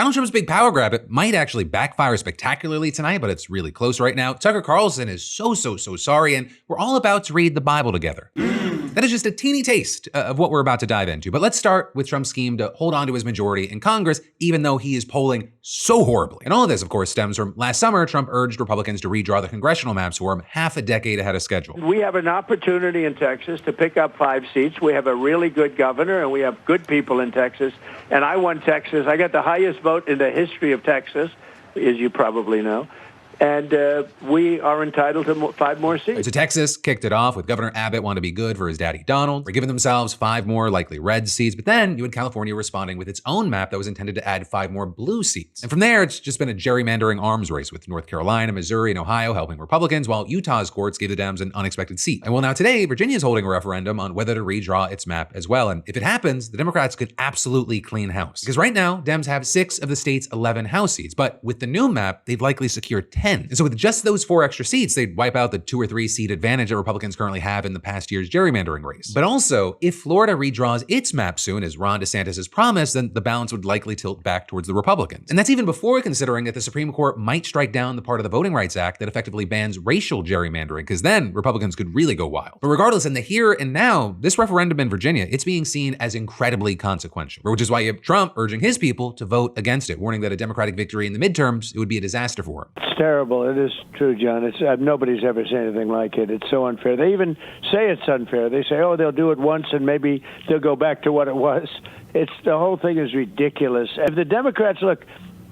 Donald Trump's big power grab, it might actually backfire spectacularly tonight, but it's really close right now. Tucker Carlson is so sorry, and we're all about to read the Bible together. That is just a teeny taste of what we're about to dive into. But let's start with Trump's scheme to hold on to his majority in Congress, even though he is polling so horribly. And all of this, of course, stems from last summer, Trump urged Republicans to redraw the congressional maps for him half a decade ahead of schedule. We have an opportunity in Texas to pick up 5 seats. We have a really good governor, and we have good people in Texas. And I won Texas. I got the highest vote in the history of Texas, as you probably know. And we are entitled to 5 more seats. So Texas kicked it off with Governor Abbott wanting to be good for his daddy Donald. They're giving themselves 5 more likely red seats. But then you had California responding with its own map that was intended to add 5 more blue seats. And from there, it's just been a gerrymandering arms race with North Carolina, Missouri, and Ohio helping Republicans, while Utah's courts gave the Dems an unexpected seat. And well, now today, Virginia is holding a referendum on whether to redraw its map as well. And if it happens, the Democrats could absolutely clean house. Because right now, Dems have 6 of the state's 11 House seats. But with the new map, they'd likely secure 10. And so with just those 4 extra seats, they'd wipe out the 2 or 3 seat advantage that Republicans currently have in the past year's gerrymandering race. But also, if Florida redraws its map soon, as Ron DeSantis has promised, then the balance would likely tilt back towards the Republicans. And that's even before considering that the Supreme Court might strike down the part of the Voting Rights Act that effectively bans racial gerrymandering, because then Republicans could really go wild. But regardless, in the here and now, this referendum in Virginia, it's being seen as incredibly consequential, which is why you have Trump urging his people to vote against it, warning that a Democratic victory in the midterms, it would be a disaster for him. It's terrible. It is true, John. It's nobody's ever said anything like it. It's so unfair. They even say it's unfair. They say, oh, they'll do it once and maybe they'll go back to what it was. The whole thing is ridiculous. If the Democrats, look,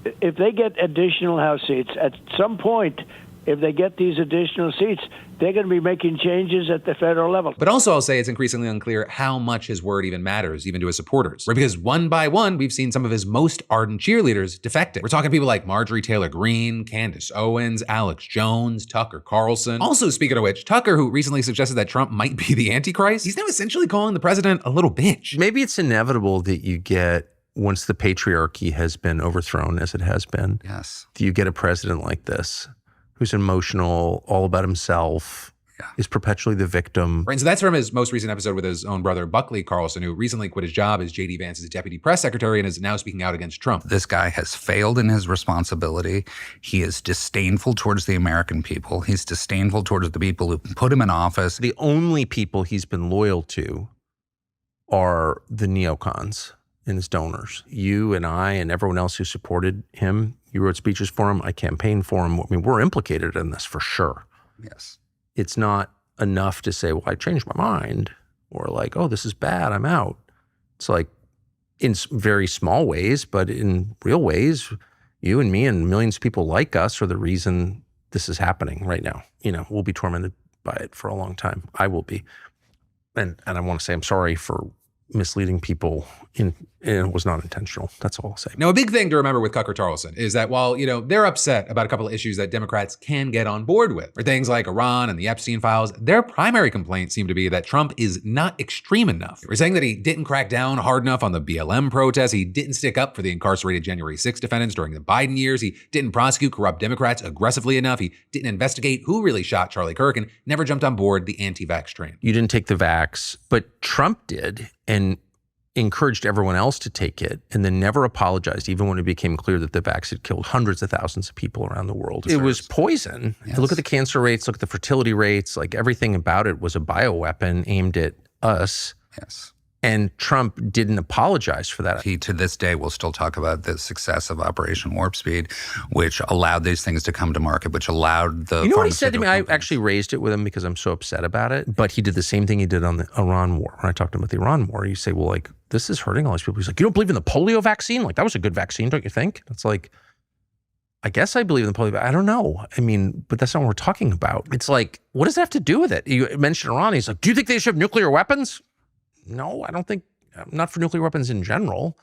if they get additional House seats, at some point, if they get these additional seats, they're going to be making changes at the federal level. But also, I'll say it's increasingly unclear how much his word even matters, even to his supporters. Right? Because one by one, we've seen some of his most ardent cheerleaders defect it. We're talking people like Marjorie Taylor Greene, Candace Owens, Alex Jones, Tucker Carlson. Also, speaking of which, Tucker, who recently suggested that Trump might be the Antichrist, he's now essentially calling the president a little bitch. Maybe it's inevitable that you get, once the patriarchy has been overthrown, as it has been, yes, you get a president like this, who's emotional, all about himself, is perpetually the victim. Right, and so that's from his most recent episode with his own brother, Buckley Carlson, who recently quit his job as J.D. Vance's deputy press secretary and is now speaking out against Trump. This guy has failed in his responsibility. He is disdainful towards the American people. He's disdainful towards the people who put him in office. The only people he's been loyal to are the neocons and his donors. You and I and everyone else who supported him. You wrote speeches for him. I campaigned for him. I mean, we're implicated in this for sure. Yes. It's not enough to say, well, I changed my mind, or like, oh, this is bad, I'm out. It's like, in very small ways, but in real ways, you and me and millions of people like us are the reason this is happening right now. You know, we'll be tormented by it for a long time. I will be. And I want to say I'm sorry for misleading people, and it was not intentional. That's all I'll say. Now, a big thing to remember with Tucker Carlson is that while, they're upset about a couple of issues that Democrats can get on board with, or things like Iran and the Epstein files, their primary complaints seem to be that Trump is not extreme enough. We're saying that he didn't crack down hard enough on the BLM protests. He didn't stick up for the incarcerated January 6 defendants during the Biden years. He didn't prosecute corrupt Democrats aggressively enough. He didn't investigate who really shot Charlie Kirk, and never jumped on board the anti-vax train. You didn't take the vax, but Trump did, and encouraged everyone else to take it, and then never apologized, even when it became clear that the vax had killed hundreds of thousands of people around the world. It was poison. Yes. Look at the cancer rates, look at the fertility rates, like everything about it was a bioweapon aimed at us. Yes. And Trump didn't apologize for that. He, to this day, will still talk about the success of Operation Warp Speed, which allowed these things to come to market, which allowed the... You know what he said to me? I actually raised it with him because I'm so upset about it. But he did the same thing he did on the Iran war. When I talked to him about the Iran war, you say, well, like, this is hurting all these people. He's like, you don't believe in the polio vaccine? Like, that was a good vaccine, don't you think? It's like, I guess I believe in the polio. I don't know. I mean, but that's not what we're talking about. It's like, what does that have to do with it? You mentioned Iran. He's like, do you think they should have nuclear weapons? No, I don't think, not for nuclear weapons in general,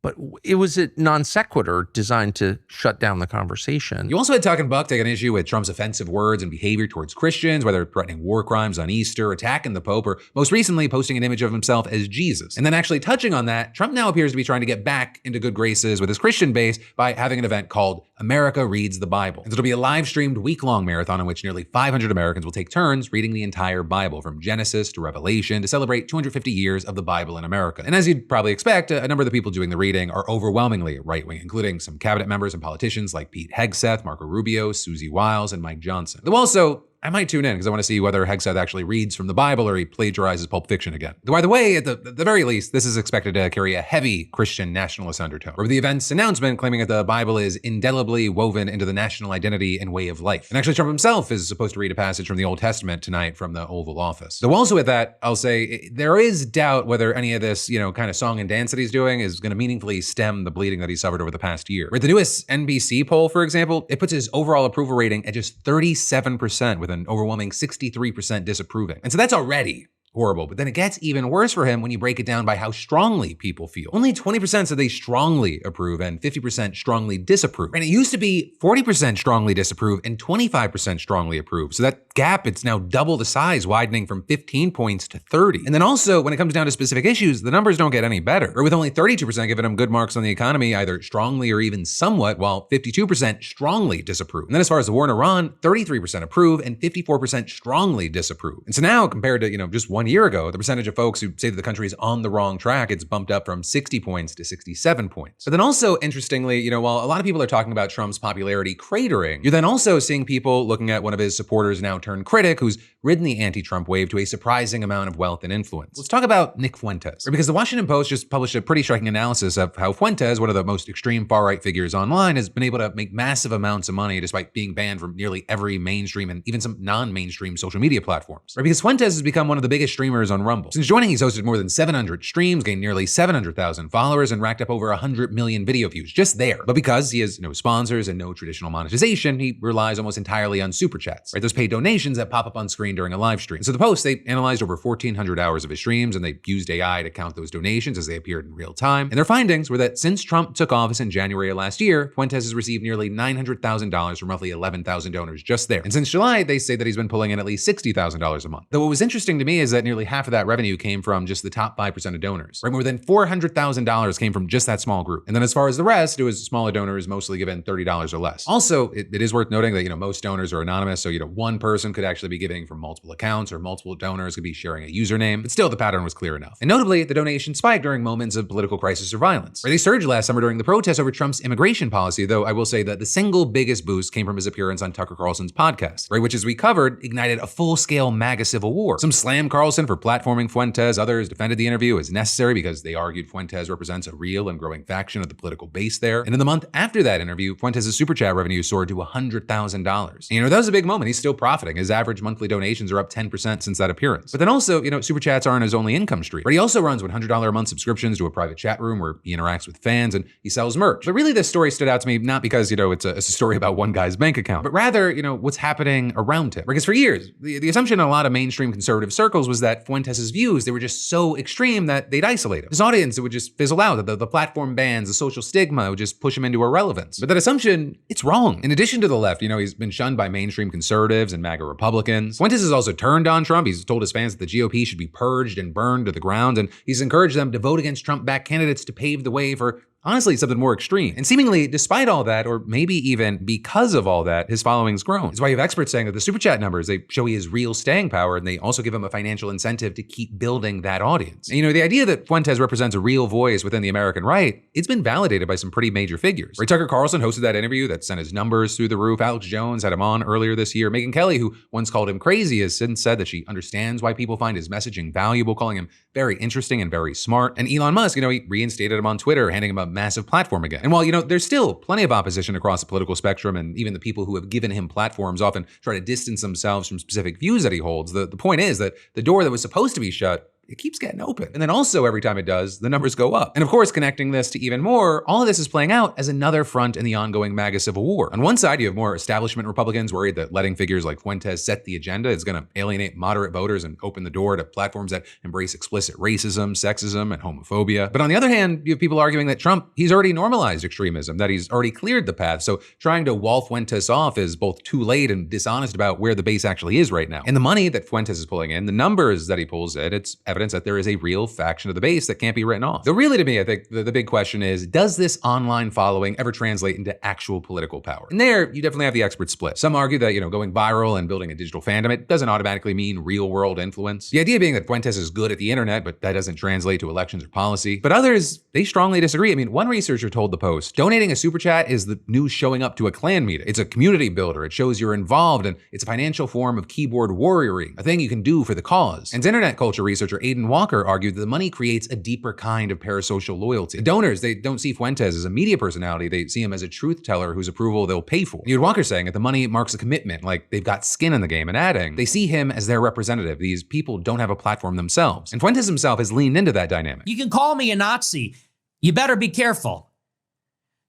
but it was a non sequitur designed to shut down the conversation. You also had Talking Buck taking issue with Trump's offensive words and behavior towards Christians, whether threatening war crimes on Easter, attacking the Pope, or most recently posting an image of himself as Jesus. And then actually touching on that, Trump now appears to be trying to get back into good graces with his Christian base by having an event called America Reads the Bible. And it'll be a live-streamed week-long marathon in which nearly 500 Americans will take turns reading the entire Bible, from Genesis to Revelation, to celebrate 250 years of the Bible in America. And as you'd probably expect, a number of the people doing the reading are overwhelmingly right-wing, including some cabinet members and politicians like Pete Hegseth, Marco Rubio, Susie Wiles, and Mike Johnson. Though also, I might tune in because I want to see whether Hegseth actually reads from the Bible or he plagiarizes Pulp Fiction again. Though either way, at the very least, this is expected to carry a heavy Christian nationalist undertone, with the event's announcement claiming that the Bible is indelibly woven into the national identity and way of life. And actually, Trump himself is supposed to read a passage from the Old Testament tonight from the Oval Office. Though also with that, I'll say there is doubt whether any of this, kind of song and dance that he's doing is going to meaningfully stem the bleeding that he suffered over the past year. With the newest NBC poll, for example, it puts his overall approval rating at just 37%, with an overwhelming 63% disapproving. And so that's already horrible, but then it gets even worse for him when you break it down by how strongly people feel. Only 20% said they strongly approve and 50% strongly disapprove. And it used to be 40% strongly disapprove and 25% strongly approve. So that gap, it's now double the size, widening from 15 points to 30. And then also, when it comes down to specific issues, the numbers don't get any better. Or with only 32% giving him good marks on the economy, either strongly or even somewhat, while 52% strongly disapprove. And then as far as the war in Iran, 33% approve and 54% strongly disapprove. And so now, compared to, just 1 year ago, the percentage of folks who say that the country is on the wrong track, it's bumped up from 60 points to 67 points. But then also, interestingly, while a lot of people are talking about Trump's popularity cratering, you're then also seeing people looking at one of his supporters now turned critic who's ridden the anti-Trump wave to a surprising amount of wealth and influence. Let's talk about Nick Fuentes. Because the Washington Post just published a pretty striking analysis of how Fuentes, one of the most extreme far-right figures online, has been able to make massive amounts of money despite being banned from nearly every mainstream and even some non-mainstream social media platforms. Because Fuentes has become one of the biggest streamers on Rumble. Since joining, he's hosted more than 700 streams, gained nearly 700,000 followers, and racked up over 100 million video views just there. But because he has no sponsors and no traditional monetization, he relies almost entirely on super chats, right? Those paid donations that pop up on screen during a live stream. So the Post, they analyzed over 1,400 hours of his streams, and they used AI to count those donations as they appeared in real time. And their findings were that since Trump took office in January of last year, Fuentes has received nearly $900,000 from roughly 11,000 donors just there. And since July, they say that he's been pulling in at least $60,000 a month. Though what was interesting to me is that nearly half of that revenue came from just the top 5% of donors, right? More than $400,000 came from just that small group. And then as far as the rest, it was smaller donors mostly given $30 or less. Also, it is worth noting that, most donors are anonymous. So, one person could actually be giving from multiple accounts, or multiple donors could be sharing a username, but still the pattern was clear enough. And notably, the donation spiked during moments of political crisis or violence. Right? They surged last summer during the protests over Trump's immigration policy, though I will say that the single biggest boost came from his appearance on Tucker Carlson's podcast, right? Which, as we covered, ignited a full-scale MAGA civil war. Some slammed Carlson for platforming Fuentes, others defended the interview as necessary because they argued Fuentes represents a real and growing faction of the political base there. And in the month after that interview, Fuentes' super chat revenue soared to $100,000. And, that was a big moment. He's still profiting. His average monthly donations are up 10% since that appearance. But then also, super chats aren't his only income stream. But he also runs $100 a month subscriptions to a private chat room where he interacts with fans and he sells merch. But really, this story stood out to me not because, it's a story about one guy's bank account, but rather, what's happening around him. Because for years, the assumption in a lot of mainstream conservative circles was that Fuentes' views, they were just so extreme that they'd isolate him. His audience, it would just fizzle out. The platform bans, the social stigma would just push him into irrelevance. But that assumption, it's wrong. In addition to the left, he's been shunned by mainstream conservatives and MAGA Republicans. Fuentes has also turned on Trump. He's told his fans that the GOP should be purged and burned to the ground, and he's encouraged them to vote against Trump-backed candidates to pave the way for honestly something more extreme. And seemingly, despite all that, or maybe even because of all that, his following's grown. It's why you have experts saying that the super chat numbers, they show he has real staying power, and they also give him a financial incentive to keep building that audience. And, the idea that Fuentes represents a real voice within the American right, it's been validated by some pretty major figures. Right? Tucker Carlson hosted that interview that sent his numbers through the roof. Alex Jones had him on earlier this year. Megyn Kelly, who once called him crazy, has since said that she understands why people find his messaging valuable, calling him very interesting and very smart. And Elon Musk, he reinstated him on Twitter, handing him a massive platform again. And while, there's still plenty of opposition across the political spectrum, and even the people who have given him platforms often try to distance themselves from specific views that he holds, the point is that the door that was supposed to be shut, it keeps getting open. And then also every time it does, the numbers go up. And of course, connecting this to even more, all of this is playing out as another front in the ongoing MAGA civil war. On one side, you have more establishment Republicans worried that letting figures like Fuentes set the agenda is going to alienate moderate voters and open the door to platforms that embrace explicit racism, sexism, and homophobia. But on the other hand, you have people arguing that Trump, he's already normalized extremism, that he's already cleared the path. So trying to wall Fuentes off is both too late and dishonest about where the base actually is right now. And the money that Fuentes is pulling in, the numbers that he pulls in, it's evident evidence that there is a real faction of the base that can't be written off. So really, to me, I think the big question is, does this online following ever translate into actual political power? And there, you definitely have the expert split. Some argue that, going viral and building a digital fandom, it doesn't automatically mean real world influence. The idea being that Fuentes is good at the internet, but that doesn't translate to elections or policy. But others, they strongly disagree. I mean, one researcher told the Post, donating a super chat is the new showing up to a Klan meeting. It's a community builder. It shows you're involved, and it's a financial form of keyboard warrioring, a thing you can do for the cause. And internet culture researcher Aidan Walker argued that the money creates a deeper kind of parasocial loyalty. The donors, they don't see Fuentes as a media personality. They see him as a truth teller whose approval they'll pay for. You had Walker saying that the money marks a commitment, like they've got skin in the game, and adding, they see him as their representative. These people don't have a platform themselves. And Fuentes himself has leaned into that dynamic. You can call me a Nazi. You better be careful.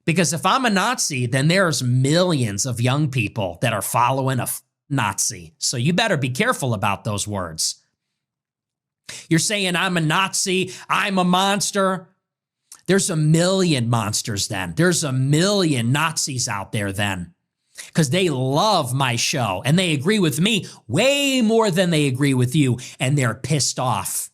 Because if I'm a Nazi, then there's millions of young people that are following a Nazi. So you better be careful about those words. You're saying I'm a Nazi, I'm a monster. There's a million monsters then. There's a million Nazis out there then. Because they love my show and they agree with me way more than they agree with you. And they're pissed off.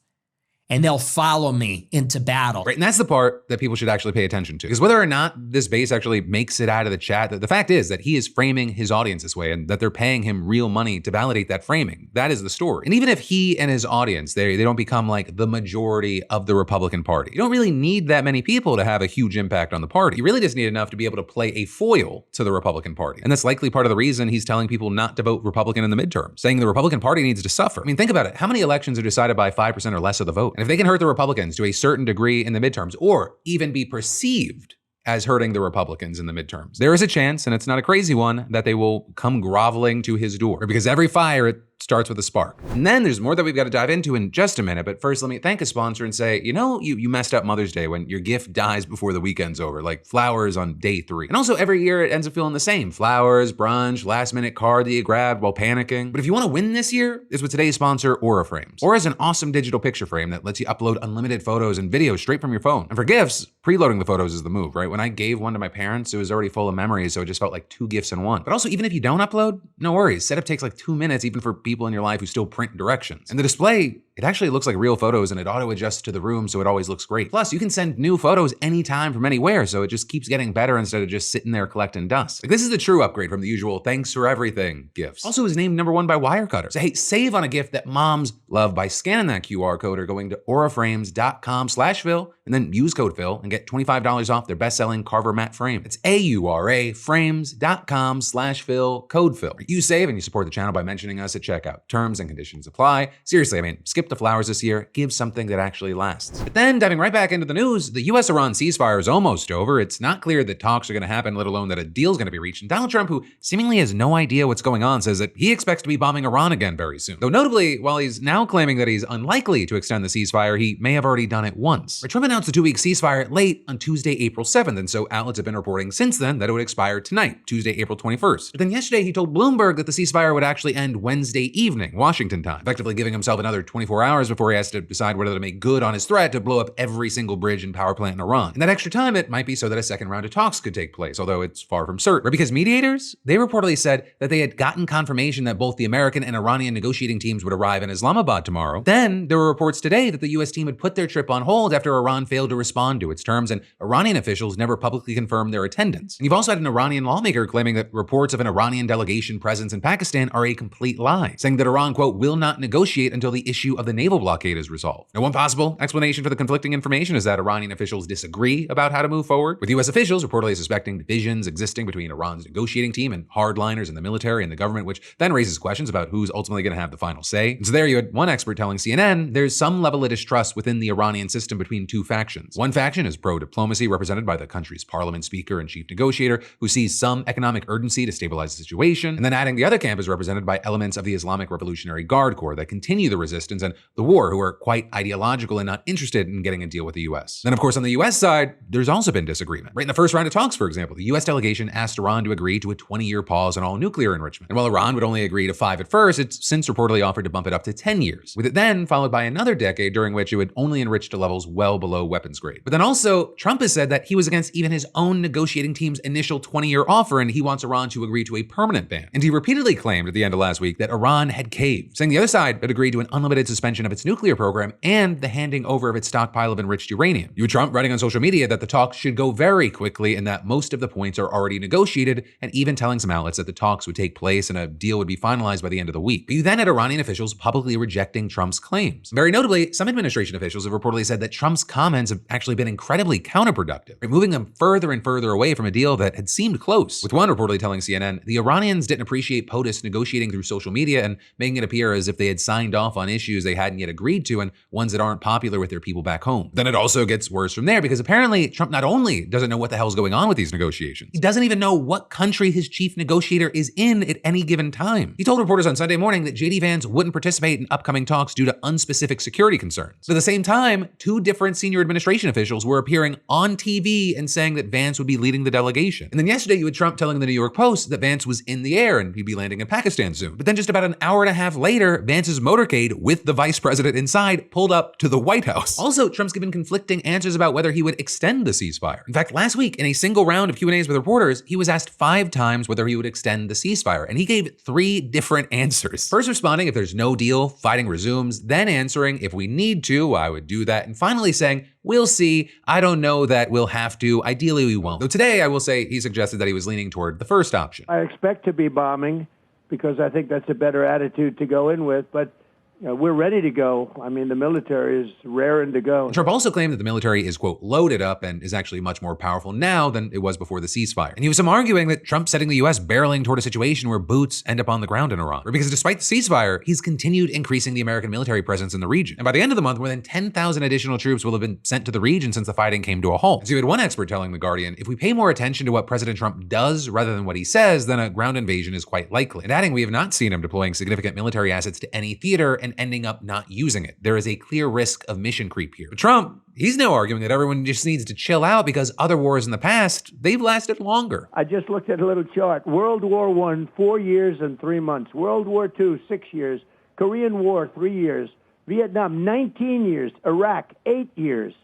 And they'll follow me into battle. Right, and that's the part that people should actually pay attention to. Because whether or not this base actually makes it out of the chat, the fact is that he is framing his audience this way and that they're paying him real money to validate that framing. That is the story. And even if he and his audience, they don't become like the majority of the Republican Party, you don't really need that many people to have a huge impact on the party. You really just need enough to be able to play a foil to the Republican Party. And that's likely part of the reason he's telling people not to vote Republican in the midterms, saying the Republican Party needs to suffer. I mean, think about it. How many elections are decided by 5% or less of the vote? And if they can hurt the Republicans to a certain degree in the midterms, or even be perceived as hurting the Republicans in the midterms, there is a chance, and it's not a crazy one, that they will come groveling to his door. Because every fire, it starts with a spark. And then there's more that we've got to dive into in just a minute. But first, let me thank a sponsor and say, you messed up Mother's Day when your gift dies before the weekend's over, like flowers on day 3. And also every year it ends up feeling the same. Flowers, brunch, last minute card that you grabbed while panicking. But if you want to win this year, it's with today's sponsor, Aura Frames. Aura is an awesome digital picture frame that lets you upload unlimited photos and videos straight from your phone. And for gifts, preloading the photos is the move, right? When I gave one to my parents, it was already full of memories, so it just felt like 2 gifts in one. But also, even if you don't upload, no worries. Setup takes like 2 minutes, even for people in your life who still print directions. And the display, it actually looks like real photos and it auto adjusts to the room, so it always looks great. Plus, you can send new photos anytime from anywhere, so it just keeps getting better instead of just sitting there collecting dust. Like, this is the true upgrade from the usual thanks for everything gifts. Also is named #1 by Wirecutter. So hey, save on a gift that moms love by scanning that QR code or going to auraframes.com/Phil and then use code Phil and get $25 off their best-selling Carver matte frame. It's AURA frames.com/Phil, code Phil. You save and you support the channel by mentioning us at checkout. Terms and conditions apply. Seriously, I mean, skip the flowers this year. Give something that actually lasts. But then, diving right back into the news, the US-Iran ceasefire is almost over. It's not clear that talks are going to happen, let alone that a deal is going to be reached. And Donald Trump, who seemingly has no idea what's going on, says that he expects to be bombing Iran again very soon. Though notably, while he's now claiming that he's unlikely to extend the ceasefire, he may have already done it once. Trump announced a 2-week ceasefire late on Tuesday, April 7th, and so outlets have been reporting since then that it would expire tonight, Tuesday, April 21st. But then yesterday, he told Bloomberg that the ceasefire would actually end Wednesday evening, Washington time, effectively giving himself another 24 hours before he has to decide whether to make good on his threat to blow up every single bridge and power plant in Iran. And that extra time, it might be so that a second round of talks could take place, although it's far from certain. Right? Because mediators, they reportedly said that they had gotten confirmation that both the American and Iranian negotiating teams would arrive in Islamabad tomorrow. Then there were reports today that the US team had put their trip on hold after Iran failed to respond to its terms, and Iranian officials never publicly confirmed their attendance. And you've also had an Iranian lawmaker claiming that reports of an Iranian delegation presence in Pakistan are a complete lie, saying that Iran, quote, will not negotiate until the issue of the naval blockade is resolved. Now, one possible explanation for the conflicting information is that Iranian officials disagree about how to move forward, with US officials reportedly suspecting divisions existing between Iran's negotiating team and hardliners in the military and the government, which then raises questions about who's ultimately going to have the final say. And so there you had one expert telling CNN there's some level of distrust within the Iranian system between two factions. One faction is pro-diplomacy, represented by the country's parliament speaker and chief negotiator, who sees some economic urgency to stabilize the situation. And then adding the other camp is represented by elements of the Islamic Revolutionary Guard Corps that continue the resistance and the war, who are quite ideological and not interested in getting a deal with the US. Then, of course, on the US side, there's also been disagreement. Right in the first round of talks, for example, the US delegation asked Iran to agree to a 20-year pause on all nuclear enrichment. And while Iran would only agree to 5 at first, it's since reportedly offered to bump it up to 10 years, with it then followed by another decade during which it would only enrich to levels well below below weapons grade. But then also, Trump has said that he was against even his own negotiating team's initial 20-year offer, and he wants Iran to agree to a permanent ban. And he repeatedly claimed at the end of last week that Iran had caved, saying the other side had agreed to an unlimited suspension of its nuclear program and the handing over of its stockpile of enriched uranium. You had Trump writing on social media that the talks should go very quickly and that most of the points are already negotiated, and even telling some outlets that the talks would take place and a deal would be finalized by the end of the week. But you then had Iranian officials publicly rejecting Trump's claims. Very notably, some administration officials have reportedly said that Trump's comments have actually been incredibly counterproductive, moving them further and further away from a deal that had seemed close, with one reportedly telling CNN the Iranians didn't appreciate POTUS negotiating through social media and making it appear as if they had signed off on issues they hadn't yet agreed to and ones that aren't popular with their people back home. Then it also gets worse from there, because apparently Trump not only doesn't know what the hell's going on with these negotiations, he doesn't even know what country his chief negotiator is in at any given time. He told reporters on Sunday morning that JD Vance wouldn't participate in upcoming talks due to unspecific security concerns. But at the same time, two different senior administration officials were appearing on TV and saying that Vance would be leading the delegation. And then yesterday you had Trump telling the New York Post that Vance was in the air and he'd be landing in Pakistan soon. But then just about an hour and a half later, Vance's motorcade with the vice president inside pulled up to the White House. Also, Trump's given conflicting answers about whether he would extend the ceasefire. In fact, last week in a single round of Q&As with reporters, he was asked 5 times whether he would extend the ceasefire, and he gave 3 different answers. First responding if there's no deal, fighting resumes, then answering if we need to, I would do that, and finally saying, we'll see, I don't know that we'll have to, ideally we won't. Though today, I will say, he suggested that he was leaning toward the first option. I expect to be bombing because I think that's a better attitude to go in with, but we're ready to go. I mean, the military is raring to go. Trump also claimed that the military is, quote, loaded up and is actually much more powerful now than it was before the ceasefire. And he was some arguing that Trump's setting the U.S. barreling toward a situation where boots end up on the ground in Iran. Because despite the ceasefire, he's continued increasing the American military presence in the region. And by the end of the month, more than 10,000 additional troops will have been sent to the region since the fighting came to a halt. And so you had one expert telling The Guardian, if we pay more attention to what President Trump does rather than what he says, then a ground invasion is quite likely. And adding, we have not seen him deploying significant military assets to any theater and ending up not using it. There is a clear risk of mission creep here. But Trump, he's now arguing that everyone just needs to chill out because other wars in the past, they've lasted longer. I just looked at a little chart. World War I, 4 years and 3 months. World War II, 6 years. Korean War, 3 years. Vietnam, 19 years. Iraq, 8 years.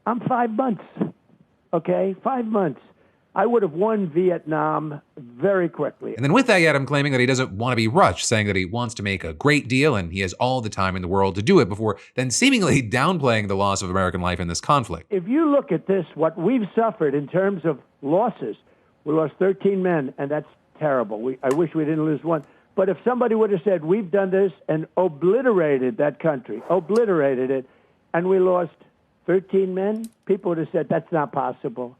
I'm 5 months. Okay, 5 months. I would have won Vietnam very quickly. And then with that, you had him claiming that he doesn't want to be rushed, saying that he wants to make a great deal and he has all the time in the world to do it, before then seemingly downplaying the loss of American life in this conflict. If you look at this, what we've suffered in terms of losses, we lost 13 men, and that's terrible. I wish we didn't lose one. But if somebody would have said, we've done this and obliterated that country, obliterated it, and we lost 13 men, people would have said, that's not possible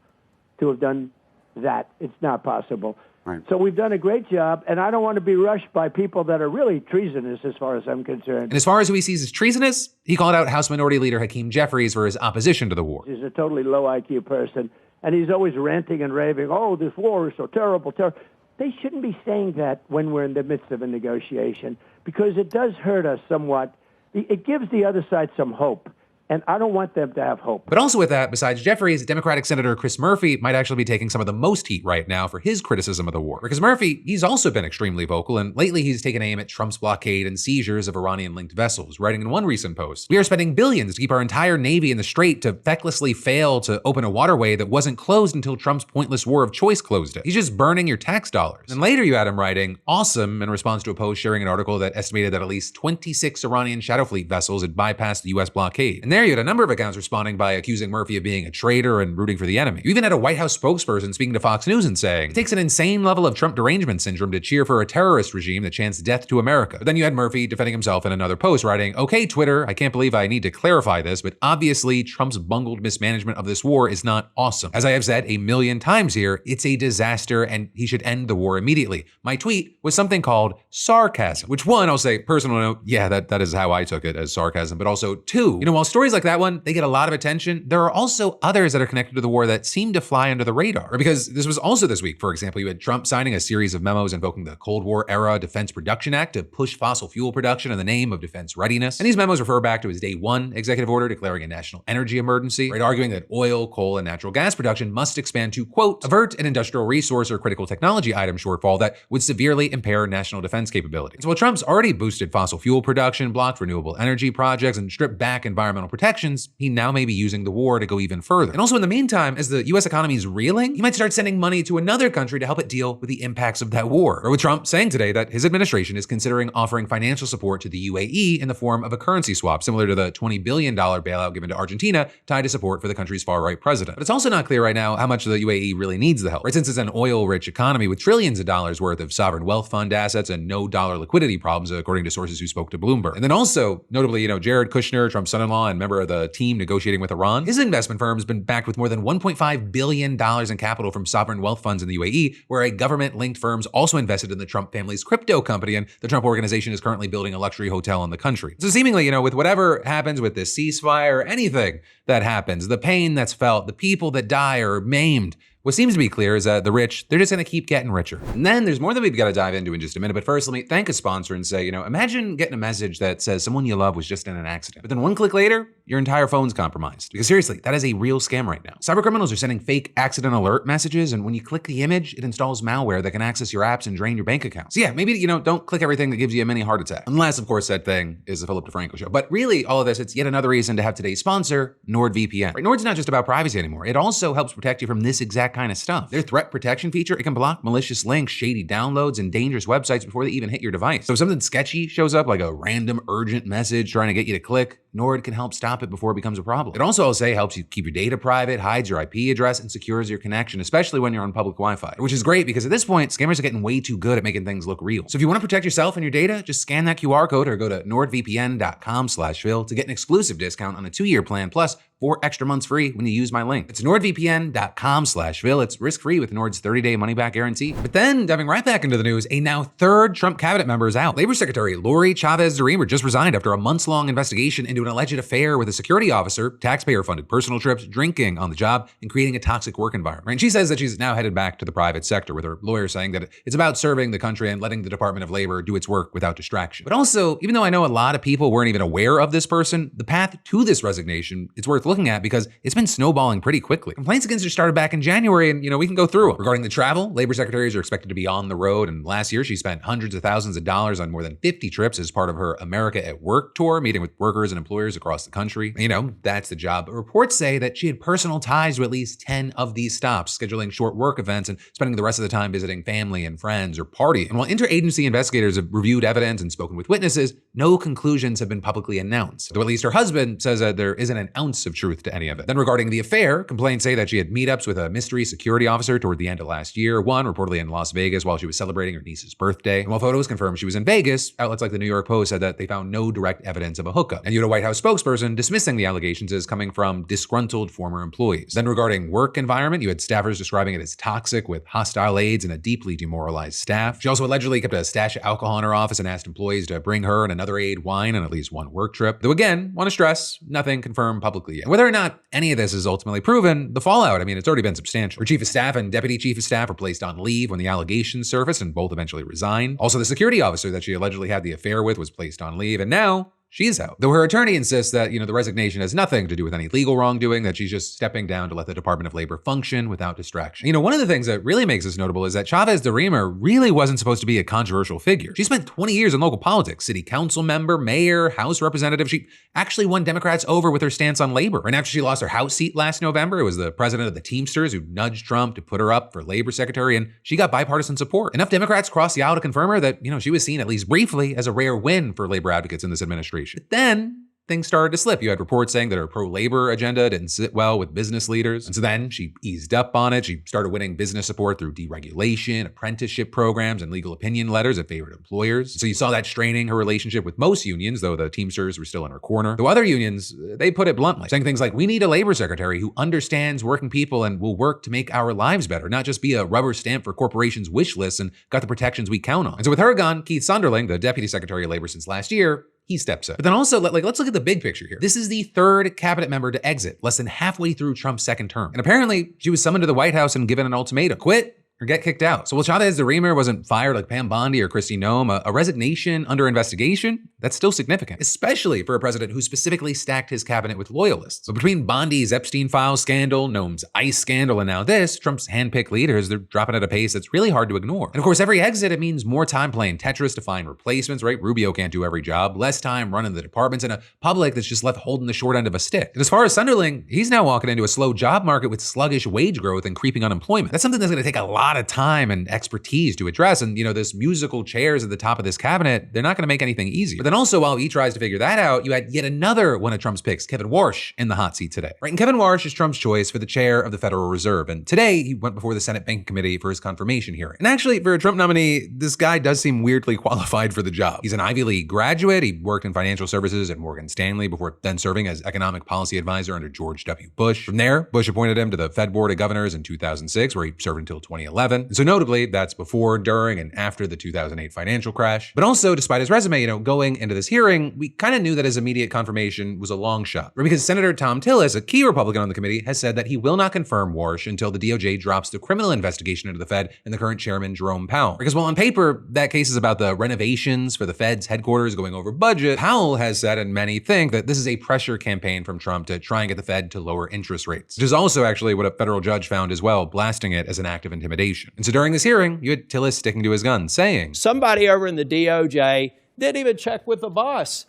to have done that. It's not possible. Right. So we've done a great job, and I don't want to be rushed by people that are really treasonous as far as I'm concerned. And as far as who he sees as treasonous, he called out House Minority Leader Hakeem Jeffries for his opposition to the war. He's a totally low IQ person, and he's always ranting and raving, oh, this war is so terrible, terrible. They shouldn't be saying that when we're in the midst of a negotiation, because it does hurt us somewhat. It gives the other side some hope. And I don't want them to have hope. But also with that, besides Jeffries, Democratic Senator Chris Murphy might actually be taking some of the most heat right now for his criticism of the war. Because Murphy, he's also been extremely vocal, and lately he's taken aim at Trump's blockade and seizures of Iranian-linked vessels, writing in one recent post, we are spending billions to keep our entire Navy in the Strait to fecklessly fail to open a waterway that wasn't closed until Trump's pointless war of choice closed it. He's just burning your tax dollars. And later you had him writing, awesome, in response to a post sharing an article that estimated that at least 26 Iranian Shadow Fleet vessels had bypassed the U.S. blockade. And there you had a number of accounts responding by accusing Murphy of being a traitor and rooting for the enemy. You even had a White House spokesperson speaking to Fox News and saying, it takes an insane level of Trump derangement syndrome to cheer for a terrorist regime that chants death to America. But then you had Murphy defending himself in another post, writing, okay, Twitter, I can't believe I need to clarify this, but obviously Trump's bungled mismanagement of this war is not awesome. As I have said a million times here, it's a disaster and he should end the war immediately. My tweet was something called sarcasm, which one, I'll say, personal note, yeah, that is how I took it, as sarcasm, but also two, while stories like that one, they get a lot of attention, there are also others that are connected to the war that seem to fly under the radar. Because this was also this week, for example, you had Trump signing a series of memos invoking the Cold War era Defense Production Act to push fossil fuel production in the name of defense readiness. And these memos refer back to his day one executive order declaring a national energy emergency, right, arguing that oil, coal, and natural gas production must expand to, quote, avert an industrial resource or critical technology item shortfall that would severely impair national defense capabilities. So while Trump's already boosted fossil fuel production, blocked renewable energy projects, and stripped back environmental protections, he now may be using the war to go even further. And also in the meantime, as the US economy is reeling, he might start sending money to another country to help it deal with the impacts of that war. Or with Trump saying today that his administration is considering offering financial support to the UAE in the form of a currency swap, similar to the $20 billion bailout given to Argentina, tied to support for the country's far-right president. But it's also not clear right now how much the UAE really needs the help, right? Since it's an oil-rich economy with trillions of dollars worth of sovereign wealth fund assets and no dollar liquidity problems, according to sources who spoke to Bloomberg. And then also, notably, Jared Kushner, Trump's son-in-law and member of the team negotiating with Iran, his investment firm has been backed with more than $1.5 billion in capital from sovereign wealth funds in the UAE, where a government-linked firms also invested in the Trump family's crypto company, and the Trump organization is currently building a luxury hotel in the country. So seemingly, with whatever happens with this ceasefire, or anything that happens, the pain that's felt, the people that die or are maimed, what seems to be clear is that the rich, they're just gonna keep getting richer. And then there's more that we've gotta dive into in just a minute, but first let me thank a sponsor and say, imagine getting a message that says someone you love was just in an accident, but then one click later, your entire phone's compromised. Because seriously, that is a real scam right now. Cybercriminals are sending fake accident alert messages, and when you click the image, it installs malware that can access your apps and drain your bank account. So yeah, maybe, don't click everything that gives you a mini heart attack. Unless, of course, that thing is the Philip DeFranco show. But really, all of this, it's yet another reason to have today's sponsor, NordVPN. Right, Nord's not just about privacy anymore. It also helps protect you from this exact kind of stuff. Their threat protection feature, it can block malicious links, shady downloads, and dangerous websites before they even hit your device. So if something sketchy shows up, like a random urgent message trying to get you to click, Nord can help stop it before it becomes a problem. It also, I'll say, helps you keep your data private, hides your IP address, and secures your connection, especially when you're on public Wi-Fi, which is great because at this point, scammers are getting way too good at making things look real. So if you want to protect yourself and your data, just scan that QR code or go to nordvpn.com/Phil to get an exclusive discount on a 2-year plan, plus 4 extra months free when you use my link. It's nordvpn.com/Phil. It's risk-free with Nord's 30-day money-back guarantee. But then, diving right back into the news, a now third Trump cabinet member is out. Labor Secretary Lori Chavez-DeRemer just resigned after a months-long investigation into an alleged affair with a security officer, taxpayer-funded personal trips, drinking on the job, and creating a toxic work environment. And she says that she's now headed back to the private sector, with her lawyer saying that it's about serving the country and letting the Department of Labor do its work without distraction. But also, even though I know a lot of people weren't even aware of this person, the path to this resignation, it's worth looking at because it's been snowballing pretty quickly. Complaints against her started back in January, and we can go through it. Regarding the travel, labor secretaries are expected to be on the road, and last year she spent hundreds of thousands of dollars on more than 50 trips as part of her America at Work tour, meeting with workers and employers across the country. That's the job. But reports say that she had personal ties to at least 10 of these stops, scheduling short work events and spending the rest of the time visiting family and friends or partying. And while interagency investigators have reviewed evidence and spoken with witnesses, no conclusions have been publicly announced. Though at least her husband says that there isn't an ounce of truth to any of it. Then regarding the affair, complaints say that she had meetups with a mystery security officer toward the end of last year, one reportedly in Las Vegas while she was celebrating her niece's birthday. And while photos confirmed she was in Vegas, outlets like the New York Post said that they found no direct evidence of a hookup. And you had a White House spokesperson dismissing the allegations as coming from disgruntled former employees. Then regarding work environment, you had staffers describing it as toxic with hostile aides and a deeply demoralized staff. She also allegedly kept a stash of alcohol in her office and asked employees to bring her and another aide wine on at least one work trip. Though again, want to stress, nothing confirmed publicly yet. And whether or not any of this is ultimately proven, the fallout, it's already been substantial. Her chief of staff and deputy chief of staff were placed on leave when the allegations surfaced, and both eventually resigned. Also, the security officer that she allegedly had the affair with was placed on leave, and now she's out. Though her attorney insists that, the resignation has nothing to do with any legal wrongdoing, that she's just stepping down to let the Department of Labor function without distraction. One of the things that really makes this notable is that Chavez-DeRemer really wasn't supposed to be a controversial figure. She spent 20 years in local politics, city council member, mayor, House representative. She actually won Democrats over with her stance on labor. And after she lost her House seat last November, it was the president of the Teamsters who nudged Trump to put her up for labor secretary, and she got bipartisan support. Enough Democrats crossed the aisle to confirm her that, she was seen at least briefly as a rare win for labor advocates in this administration. But then things started to slip. You had reports saying that her pro-labor agenda didn't sit well with business leaders. And so then she eased up on it. She started winning business support through deregulation, apprenticeship programs, and legal opinion letters at favored employers. So you saw that straining her relationship with most unions, though the Teamsters were still in her corner. Though other unions, they put it bluntly, saying things like, we need a labor secretary who understands working people and will work to make our lives better, not just be a rubber stamp for corporations' wish lists and got the protections we count on. And so with her gone, Keith Sunderling, the deputy secretary of labor since last year, he steps up. But then also, let's look at the big picture here. This is the third cabinet member to exit, less than halfway through Trump's second term. And apparently, she was summoned to the White House and given an ultimatum. Quit or get kicked out. So while Chavez-DeRemer wasn't fired like Pam Bondi or Kristi Noem, a resignation under investigation, that's still significant, especially for a president who specifically stacked his cabinet with loyalists. So between Bondi's Epstein file scandal, Noem's ICE scandal, and now this, Trump's handpicked leaders, they're dropping at a pace that's really hard to ignore. And of course, every exit, it means more time playing Tetris to find replacements, right? Rubio can't do every job, less time running the departments, and a public that's just left holding the short end of a stick. And as far as Sunderland, he's now walking into a slow job market with sluggish wage growth and creeping unemployment. That's something that's going to take a lot of time and expertise to address. And, this musical chairs at the top of this cabinet, they're not going to make anything easy. But then also, while he tries to figure that out, you had yet another one of Trump's picks, Kevin Warsh, in the hot seat today. Right? And Kevin Warsh is Trump's choice for the chair of the Federal Reserve. And today, he went before the Senate Banking Committee for his confirmation hearing. And actually, for a Trump nominee, this guy does seem weirdly qualified for the job. He's an Ivy League graduate. He worked in financial services at Morgan Stanley before then serving as economic policy advisor under George W. Bush. From there, Bush appointed him to the Fed Board of Governors in 2006, where he served until 2011. And so notably, that's before, during, and after the 2008 financial crash. But also, despite his resume, going into this hearing, we kind of knew that his immediate confirmation was a long shot. Because Senator Tom Tillis, a key Republican on the committee, has said that he will not confirm Warsh until the DOJ drops the criminal investigation into the Fed and the current chairman, Jerome Powell. Because while on paper, that case is about the renovations for the Fed's headquarters going over budget, Powell has said, and many think, that this is a pressure campaign from Trump to try and get the Fed to lower interest rates, which is also actually what a federal judge found as well, blasting it as an act of intimidation. And so during this hearing, you had Tillis sticking to his guns, saying, somebody over in the DOJ didn't even check with the boss.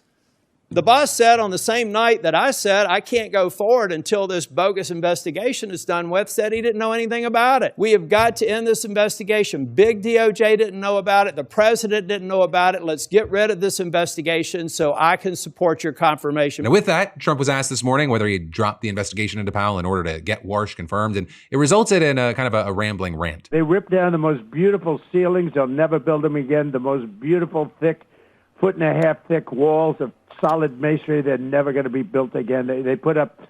The boss said on the same night that I said I can't go forward until this bogus investigation is done with, said he didn't know anything about it. We have got to end this investigation. Big DOJ didn't know about it. The president didn't know about it. Let's get rid of this investigation so I can support your confirmation. Now with that, Trump was asked this morning whether he'd drop the investigation into Powell in order to get Warsh confirmed, and it resulted in a kind of a rambling rant. They ripped down the most beautiful ceilings. They'll never build them again. The most beautiful, thick, 1.5 foot thick walls of solid masonry. They're never going to be built again. They put up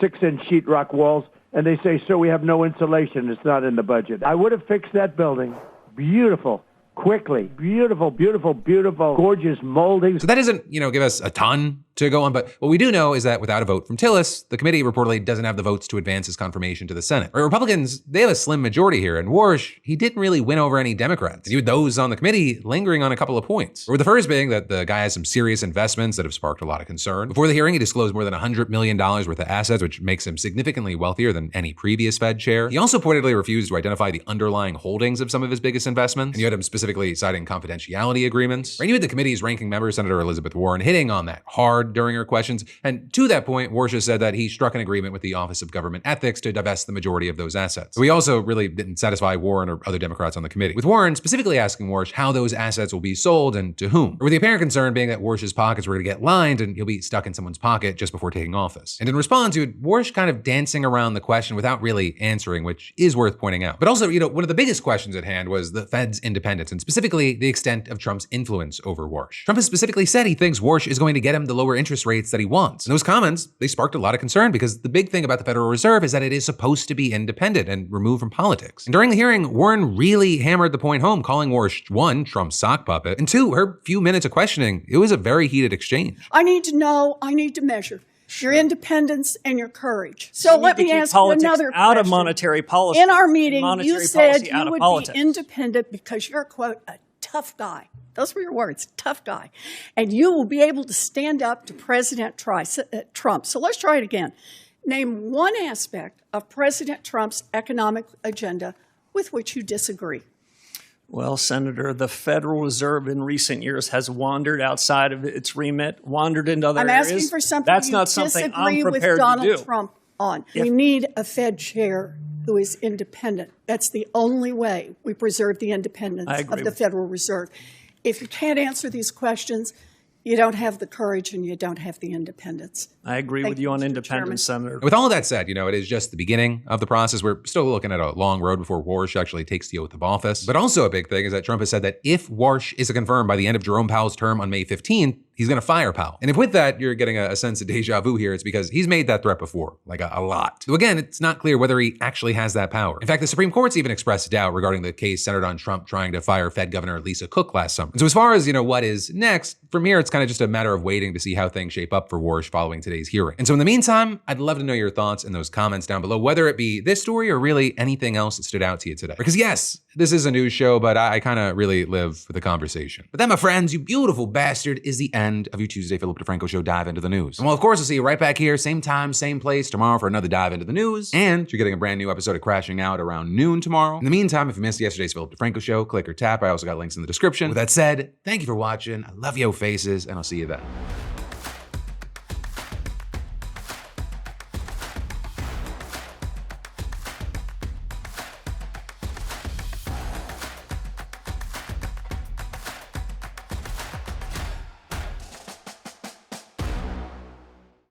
6-inch sheetrock walls, and they say, sir, we have no insulation. It's not in the budget. I would have fixed that building. Beautiful. Quickly. Beautiful, beautiful, beautiful, gorgeous moldings. So that doesn't, give us a ton to go on, but what we do know is that without a vote from Tillis, the committee reportedly doesn't have the votes to advance his confirmation to the Senate. Republicans, they have a slim majority here, and Warsh, he didn't really win over any Democrats. And you had those on the committee lingering on a couple of points. Or the first being that the guy has some serious investments that have sparked a lot of concern. Before the hearing, he disclosed more than $100 million worth of assets, which makes him significantly wealthier than any previous Fed chair. He also purportedly refused to identify the underlying holdings of some of his biggest investments. And you had him specifically citing confidentiality agreements. And you had the committee's ranking member, Senator Elizabeth Warren, hitting on that hard during her questions. And to that point, Warsh said that he struck an agreement with the Office of Government Ethics to divest the majority of those assets. So he also really didn't satisfy Warren or other Democrats on the committee, with Warren specifically asking Warsh how those assets will be sold and to whom, or with the apparent concern being that Warsh's pockets were going to get lined and he'll be stuck in someone's pocket just before taking office. And in response, you had Warsh kind of dancing around the question without really answering, which is worth pointing out. But also, one of the biggest questions at hand was the Fed's independence, and specifically the extent of Trump's influence over Warsh. Trump has specifically said he thinks Warsh is going to get him the lower interest rates that he wants. And those comments, they sparked a lot of concern because the big thing about the Federal Reserve is that it is supposed to be independent and removed from politics. And during the hearing, Warren really hammered the point home, calling Warsh, 1, Trump's sock puppet, and 2, her few minutes of questioning. It was a very heated exchange. I need to know, I need to measure your independence and your courage. So let me ask you another question. Out of monetary policy. In our meeting, you said you would be independent because you're, quote, a tough guy. Those were your words, tough guy. And you will be able to stand up to President Trump. So let's try it again. Name one aspect of President Trump's economic agenda with which you disagree. Well, Senator, the Federal Reserve in recent years has wandered outside of its remit, wandered into other areas. I'm asking for something That's you not something disagree I'm with prepared Donald to do. Trump on. We need a Fed chair who is independent. That's the only way we preserve the independence of the Federal Reserve. If you can't answer these questions, you don't have the courage and you don't have the independence. I agree with you on independence, Senator. With all of that said, it is just the beginning of the process. We're still looking at a long road before Warsh actually takes the oath of office. But also a big thing is that Trump has said that if Warsh is confirmed by the end of Jerome Powell's term on May 15th, he's going to fire Powell. And if with that, you're getting a sense of deja vu here, it's because he's made that threat before, like a lot. So again, it's not clear whether he actually has that power. In fact, the Supreme Court's even expressed doubt regarding the case centered on Trump trying to fire Fed Governor Lisa Cook last summer. And so as far as, what is next, from here, it's kind of just a matter of waiting to see how things shape up for Warsh following today's hearing. And so in the meantime, I'd love to know your thoughts in those comments down below, whether it be this story or really anything else that stood out to you today. Because yes, this is a news show, but I kind of really live for the conversation. But that, my friends, you beautiful bastard, is the end of your Tuesday Philip DeFranco Show Dive Into the News. And well, of course, I'll see you right back here, same time, same place tomorrow for another Dive Into the News. And you're getting a brand new episode of Crashing Out around noon tomorrow. In the meantime, if you missed yesterday's Philip DeFranco Show, click or tap. I also got links in the description. With that said, thank you for watching. I love yo faces, and I'll see you then.